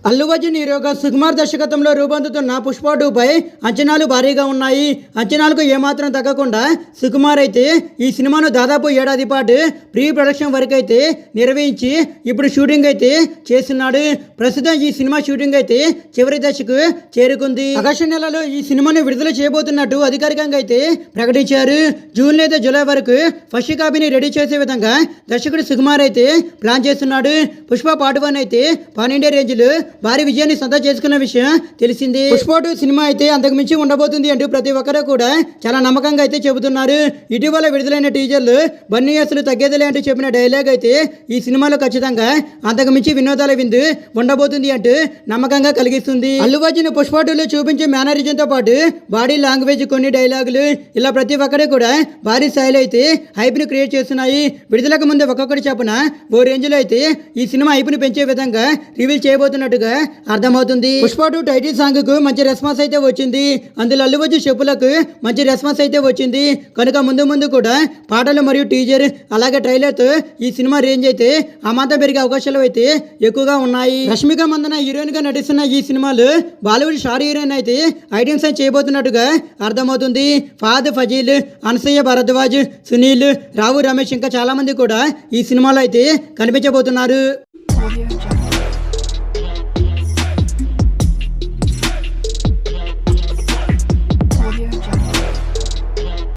అల్లు అర్జున్ హీరోగా సుకుమార్ దర్శకత్వంలో రూపొందుతున్న పుష్ప 2పై అంచనాలు భారీగా ఉన్నాయి. అంచనాలకు ఏమాత్రం తగ్గకుండా సుకుమార్ అయితే ఈ సినిమాను దాదాపు ఏడాది పాటు ప్రీ ప్రొడక్షన్ వరకు అయితే నిర్వహించి ఇప్పుడు షూటింగ్ అయితే చేస్తున్నాడు. ప్రస్తుతం ఈ సినిమా షూటింగ్ అయితే చివరి దశకు చేరుకుంది. ఆగస్టు నెలలో ఈ సినిమాను విడుదల చేయబోతున్నట్టు అధికారికంగా అయితే ప్రకటించారు. జూన్ లేదా జూలై వరకు ఫస్ట్ కాపీని రెడీ చేసే విధంగా దర్శకుడు సుకుమార్ అయితే ప్లాన్ చేస్తున్నాడు. పుష్ప పార్ట్ 1 అయితే పాన్ ఇండియా రేంజ్ లో భారీ విజయాన్ని సొంతం చేసుకున్న విషయం తెలిసింది. పుష్ప 2 సినిమా అయితే అంతకు మించి ఉండబోతుంది అంటూ ప్రతి ఒక్కరూ కూడా చాలా నమ్మకంగా అయితే చెబుతున్నారు. ఇటీవల విడుదలైన టీజర్లు బన్నీ అసలు తగ్గేదిలే అంటూ చెప్పిన డైలాగ్ అయితే ఈ సినిమాలో ఖచ్చితంగా అంతకు మించి వినోదాల విందు ఉండబోతుంది అంటూ నమ్మకంగా కలిగిస్తుంది. అల్లు అర్జున్ పుష్ప 2లో చూపించే మేనరిజంతో పాటు బాడీ లాంగ్వేజ్, కొన్ని డైలాగులు ఇలా ప్రతి ఒక్కరు కూడా భారీ స్థాయిలో అయితే హైప్ ని క్రియేట్ చేస్తున్నాయి. విడుదలకు ముందు ఒక్కొక్కటి చెప్పిన ఓ రేంజ్ లో అయితే ఈ సినిమా హైప్ ని పెంచే విధంగా రివీల్ చేయబోతున్నట్టుగా అర్థమవుతుంది. పుష్ప 2 టైటిల్ సాంగ్ కు మంచి రెస్పాన్స్ అయితే వచ్చింది. అందులో అల్లు అర్జున్ చెప్పులకు మంచి రెస్పాన్స్ అయితే వచ్చింది. కనుక ముందు కూడా పాటలు మరియు టీజర్ అలాగే ట్రైలర్ తో ఈ సినిమా రేంజ్ అయితే అమాంతం పెరిగే అవకాశాలు అయితే ఎక్కువగా ఉన్నాయి. రష్మిక మందన హీరోయిన్ గా నటిస్తున్న ఈ సినిమాలో బాలీవుడ్ స్టార్ హీరోయిన్ అయితే ఐటెం సాంగ్ చేయబోతున్నట్టుగా అర్థమవుతుంది. ఫాద్ ఫజీల్, అనసూయ భరద్వాజ్, సునీల్, రావు రమేష్ ఇంకా చాలా మంది కూడా ఈ సినిమాలో అయితే కనిపించబోతున్నారు.